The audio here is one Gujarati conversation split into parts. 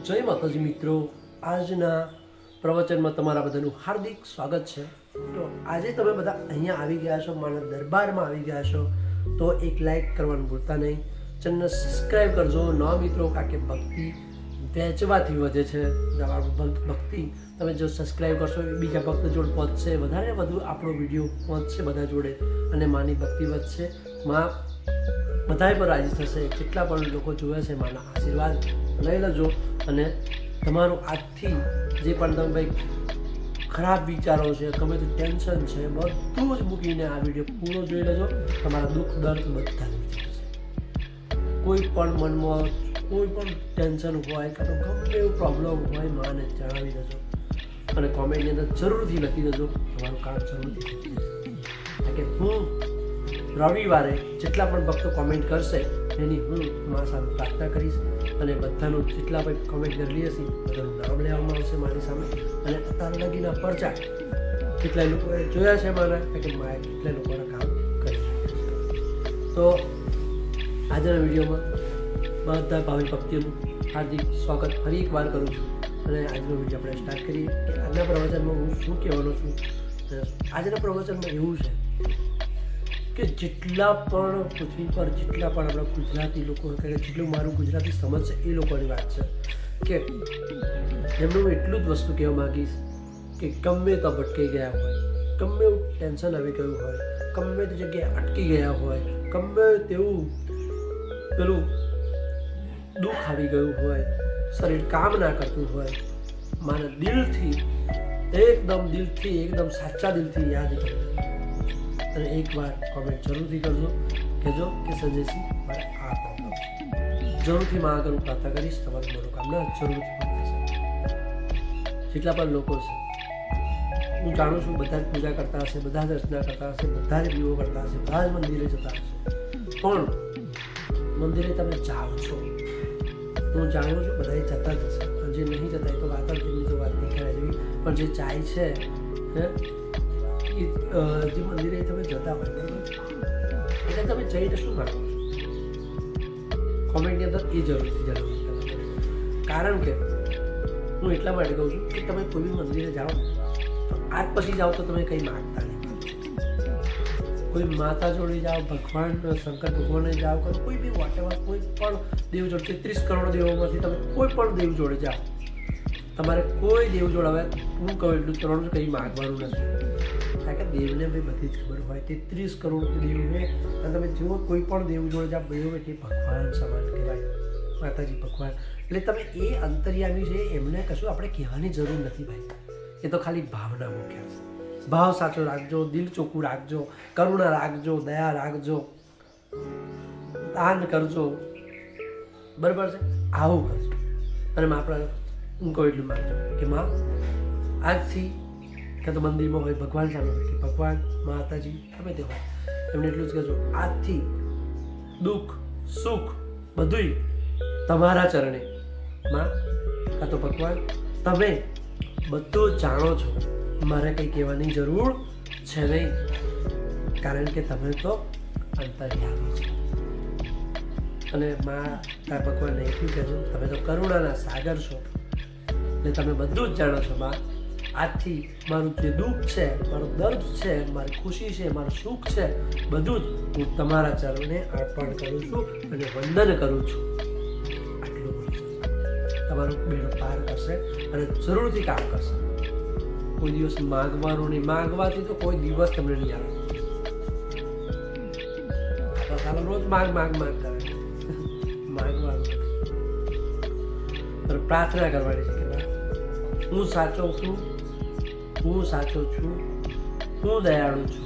જય માતાજી મિત્રો, આજના પ્રવચનમાં તમારા બધાનું હાર્દિક સ્વાગત છે। તો આજે તમે બધા અહીંયા આવી ગયા છો, મારા દરબારમાં આવી ગયા છો, તો એક લાઈક કરવાનું ભૂલતા નહીં, ચેનલને સબસ્ક્રાઈબ કરજો। નવા મિત્રો, કારણ કે ભક્તિ વેચવાથી વધે છે। ભક્તિ તમે જો સબસ્ક્રાઈબ કરશો બીજા ભક્ત જોડે પહોંચશે, વધારે વધુ આપણો વિડીયો પહોંચશે બધા જોડે અને માની ભક્તિ વધશે, માં બધાય પર રાજી થશે। જેટલા પણ લોકો જોવે છે માના આશીર્વાદ લઈ લેજો અને તમારું આજથી જે પણ તમે ભાઈ ખરાબ વિચારો છે, ગમે તે ટેન્શન છે, બધું જ મૂકીને આ વિડીયો પૂરો જોઈ લેજો। તમારા દુઃખ દર્દ બધા નીકળી જશે। કોઈ પણ મનમાં કોઈ પણ ટેન્શન હોય કાં તો ગમે એવું પ્રોબ્લેમ હોય માને જણાવી દેજો અને કોમેન્ટની અંદર જરૂરથી લખી દેજો, તમારું કામ જરૂરથી થઈ જશે। કારણ કે હું રવિવારે જેટલા પણ ભક્તો કોમેન્ટ કરશે એની હું મારા સામે પ્રાર્થના કરીશ અને બધાનું જેટલા પણ કોમેન્ટ કરેલી હશે બધાનું નામ લેવામાં આવશે મારી સામે। અને અત્યારે લગીના પરચા કેટલાય લોકોએ જોયા છે મારા, કે માએ કેટલાય લોકોના કામ કરી। તો આજના વિડીયોમાં બધા ભાવિ ભક્તિઓનું હાર્દિક સ્વાગત ફરી એકવાર કરું છું અને આજનો વિડીયો આપણે સ્ટાર્ટ કરીએ કે આજના પ્રવચનમાં હું શું કહેવાનો છું। આજના પ્રવચનમાં એવું છે કે જેટલા પણ પૃથ્વી પર જેટલા પણ આપણા ગુજરાતી લોકો કે જેટલું મારું ગુજરાતી સમજશે એ લોકોની વાત છે કે એમનું હું એટલું જ વસ્તુ કહેવા માગીશ કે ગમે તો ભટકાઈ ગયા હોય, ગમે એવું ટેન્શન આવી ગયું હોય, ગમે તે જગ્યાએ અટકી ગયા હોય, ગમે તેવું પેલું દુઃખ આવી ગયું હોય, શરીર કામ ના કરતું હોય, મારા દિલથી એકદમ સાચા દિલથી યાદ કરજો અને એકવાર કોમેન્ટ જરૂરથી કરજો, કહેજો કે સંજયસિંહ મારે આ પ્રોબ્લેમ છે। જરૂરથી માં આગળ હું પ્રાર્થના કરીશ, તમારી મનોકામના જરૂરથી પૂરી થશે। જેટલા પણ લોકો છે હું જાણું છું બધા જ પૂજા કરતા હશે, બધા જ અર્ચના કરતા હશે, બધા જ દીવો કરતા હશે, બધા જ મંદિરે જતા હશે, પણ મંદિરે તમે જાઓ છો હું જાણું છું બધા જતા જ હશે, પણ જે નહીં જતા એ તો વાત જ એમની તો વાત નહીં કરાય જેવી, પણ જે જાય છે જે મંદિરે તમે જતા હોય બરાબર, એટલે તમે જઈને શું માગો છો કોમેન્ટની અંદર એ જરૂરથી જણાવો। કારણ કે હું એટલા માટે કહું છું કે તમે કોઈ બી મંદિરે જાઓ તો આજ પછી જાઓ તો તમે કંઈ માગતા નહીં, કોઈ માતા જોડે જાઓ, ભગવાન શંકર ભગવાનને જાઓ, કોઈ બી વોટેવર કોઈ પણ દેવ જોડે 33 કરોડ દેવોમાંથી તમે કોઈ પણ દેવ જોડે જાઓ, તમારે કોઈ દેવ જોડે હવે હું કહું એટલું જ કરવાનું, કંઈ માગવાનું નથી। કારણ કે દેવને ભાઈ બધી જ ખબર હોય 33 કરોડ દેવ છે અને તમે જુઓ કોઈ પણ દેવ જોડે જાઓ દેવ એટલે ભગવાન સમાન કહેવાય, માતાજી ભગવાન, એટલે તમે એ અંતર્યામી છે એમને કશું આપણે કહેવાની જરૂર નથી ભાઈ, એ તો ખાલી ભાવના મૂક્યા છે। ભાવ સાચો રાખજો, દિલ ચોખ્ખું રાખજો, કરુણા રાખજો, દયા રાખજો, દાન કરજો, બરાબર છે, આવું કરજો અને આપણે હું કહું એટલું માનજો કે માં આજથી કે તો મંદિરમાં હોય ભગવાન સામે કે ભગવાન માતાજી ગમે તે હોય એમને એટલું જ કહેજો આજથી દુઃખ સુખ બધુંય તમારા ચરણે માં, કાં તો ભગવાન તમે બધું જાણો છો, મારે કંઈ કહેવાની જરૂર છે નહીં, કારણ કે તમે તો અંતર્યામી છો અને માં તાર ભગવાનને એટલું કહેજો તમે તો કરુણાના સાગર છો એટલે તમે બધું જ જાણો છો માં। આજથી મારું જે દુઃખ છે, મારું દર્દ છે, મારી ખુશી છે, મારું સુખ છે, બધું જ હું તમારા ચરણે અર્પણ કરું છું અને વંદન કરું છું। આટલું તમારું બેડો પાર કરશે અને જરૂરથી કામ કરશે। કોઈ દિવસ માગવાનું નહીં, માગવાથી તો કોઈ દિવસ તમને નહીં આવે, ચાલો રોજ માગ કરે માગવાનું પ્રાર્થના કરવાની છે કે હું સાચો છું, હું સાચો છું, હું દયાળુ છું,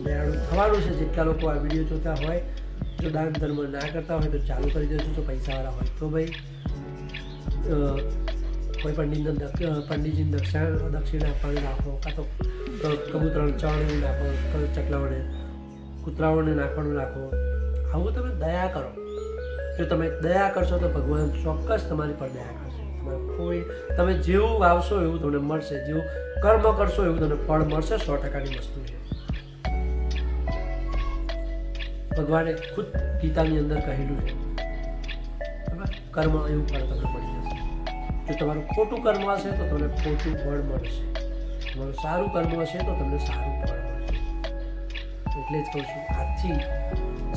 દયાળુ થવાનું છે। જેટલા લોકો આ વિડીયો જોતા હોય જો દાન ધર્મ ના કરતા હોય તો ચાલુ કરી દેજો, તો પૈસાવાળા હોય તો ભાઈ કોઈ પંડિતજીને દક્ષિણા આપવાનું રાખો, કાં તો કબૂતરાને ચણ નાખો, ચકલાઓને કૂતરાઓને નાખવાનું રાખો, આવું તમે દયા કરો। જો તમે દયા કરશો તો ભગવાન ચોક્કસ તમારી પર દયા કરશે। કોઈ તમે જેવું વાવશો એવું તમને મળશે, જેવું કર્મ કરશો એવું તમને ફળ મળશે, 100%ની વસ્તુ છે। ભગવાને ખુદ ગીતાની અંદર કહેલું છે, કર્મ એવું ફળ તમને મળી જશે। જો તમારું ખોટું કર્મ હશે તો તમને ખોટું ફળ મળશે, તમારું સારું કર્મ હશે તો તમને સારું ફળ મળશે. એટલે જ કહું છું, આજથી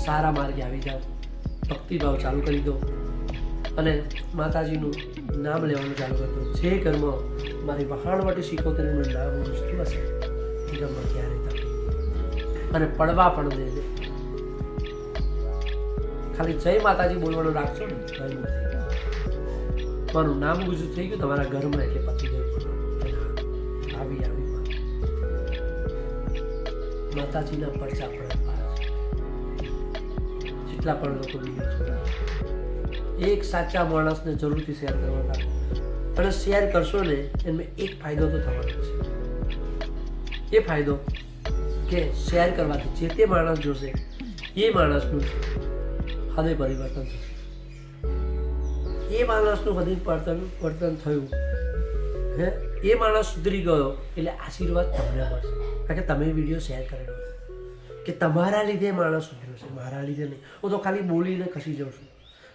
સારા માર્ગે આવી જાઓ, ભક્તિભાવ ચાલુ કરી દો અને માતાજીનું નામ લેવાનું ચાલુ કરી દો. જે કર્મ મારી વહાણવટી શીખોતરીનું નામ ગુજતું હશે એ કર્મ ક્યારે તમે અને પડવા પણ દેજે. ખાલી જય માતાજી બોલવાનું રાખશો ને તો મારું નામ ગુજરું થઈ ગયું તમારા ઘરમાં એટલે પતી ગયું. આવી માતાજીના પરચા પડે જેટલા પણ લોકો વિડીયો જોયા, એક સાચા માણસને જરૂરથી શેર કરવાના અને શેર કરશો ને એમાં એક ફાયદો તો થવાનો છે. એ ફાયદો કે શેર કરવાથી જે તે માણસ જોશે એ માણસનું હૃદય પરિવર્તન થશે. એ માણસનું હૃદય પરિવર્તન થયું હે, એ માણસ સુધરી ગયો એટલે આશીર્વાદ તમને મળશે. કારણ કે તમે વિડીયો શેર કરેલો કે તમારા લીધે માણસ સુધર્યો છે, મારા લીધે નહીં. હું તો ખાલી બોલીને ખસી જાઉં છું,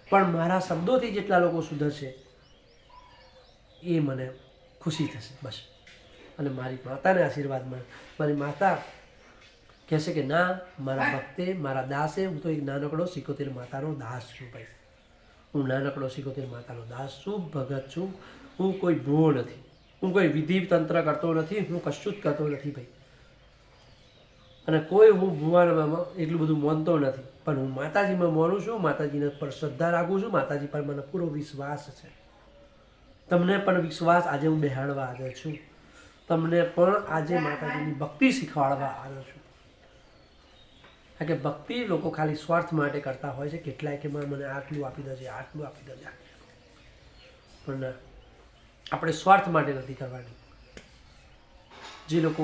પણ મારા શબ્દોથી જેટલા લોકો સુધરશે એ મને ખુશી થશે બસ. અને મારી માતાને આશીર્વાદ મળે. મારી માતા કહેશે કે ના, મારા ભક્તે, મારા દાસે, હું તો એક નાનકડો સિકોતેર માતાનો દાસ છું ભાઈ. હું નાનકડો સિકોતેર માતાનો દાસ છું, ભગત છું. હું કોઈ ભૂવો નથી, હું કોઈ વિધિ તંત્ર કરતો નથી, હું કશું જ કરતો નથી ભાઈ. અને કોઈ હું ભૂવામાં એટલું બધું માનતો નથી, પણ હું માતાજીમાં માનું છું, માતાજીને પર શ્રદ્ધા રાખું છું, માતાજી પર મને પૂરો વિશ્વાસ છે. તમને પણ વિશ્વાસ આજે હું બેહાડવા આવ્યો છું, તમને પણ આજે માતાજીની ભક્તિ શીખવાડવા આવ્યો છું. કારણ કે ભક્તિ લોકો ખાલી સ્વાર્થ માટે કરતા હોય છે. કેટલાય કે મને આટલું આપી દેજે, આટલું આપી દેજે, પણ ના, આપણે સ્વાર્થ માટે નથી કરવાની. જે લોકો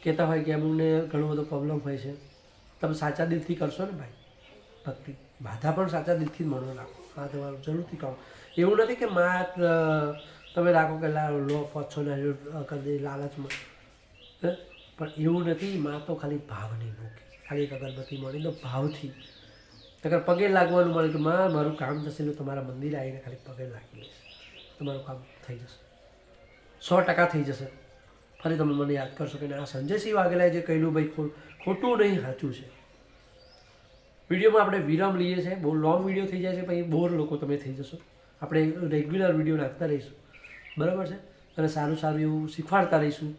કહેતા હોય કે અમને ઘણો બધો પ્રોબ્લેમ હોય છે, તમે સાચા દિલથી કરશો ને ભાઈ ભક્તિ, બાધા પણ સાચા દિલથી જ મનો રાખો. હા, તમારું જરૂરથી કહો. એવું નથી કે માત્ર તમે રાખો કે લો પછો ને કરી દે લાલચમાં, પણ એવું નથી. માં તો ખાલી ભાવ નહીં મૂકે, ખાલી એક અગરબત્તી મળી તો ભાવથી અગર પગે લાગવાનું મળે કે માં મારું કામ થશે એટલે તમારા મંદિર આવીને ખાલી પગે લાગી લઈશ, તમારું કામ થઈ જશે, 100% થઈ જશે. ફરી તમે મને યાદ કરશો કે આ સંજયસિંહ વાઘેલાએ જે કહ્યું ભાઈ ખોટું નહીં, સાચું છે. વિડીયોમાં આપણે વિરામ લઈએ છીએ, બહુ લોંગ વિડીયો થઈ જાય છે, પછી બોર લોકો તમે થઈ જશો. આપણે રેગ્યુલર વિડીયો નાખતા રહીશું, બરાબર છે, અને સારું સારું એવું શીખવાડતા રહીશું.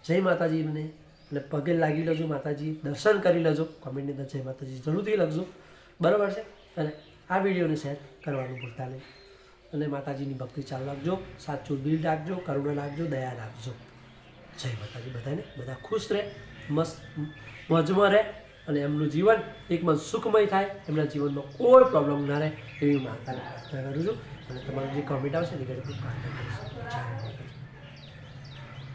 જય માતાજીને અને પગે લાગી લેજો, માતાજી દર્શન કરી લેજો, કોમેન્ટની અંદર જય માતાજી જરૂરથી લખજો, બરાબર છે. અને આ વિડીયોને શેર કરવાનું ભૂલતા નહીં. અને માતાજીની ભક્તિ ચાલુ રાખજો, સાચું દિલ રાખજો, કરુણા રાખજો, દયા રાખજો. જય માતાજી. બધાને બધા ખુશ રહે, મસ્ત મોજમાં રહે અને એમનું જીવન એકદમ સુખમય થાય, એમના જીવનમાં કોઈ પ્રોબ્લેમ ના રહે એવી માતાને પ્રાર્થના કરું છું. અને તમારું જે કોમેન્ટ આવશે એ ઘડી પ્રાર્થના કરીશ. જય માતાજી.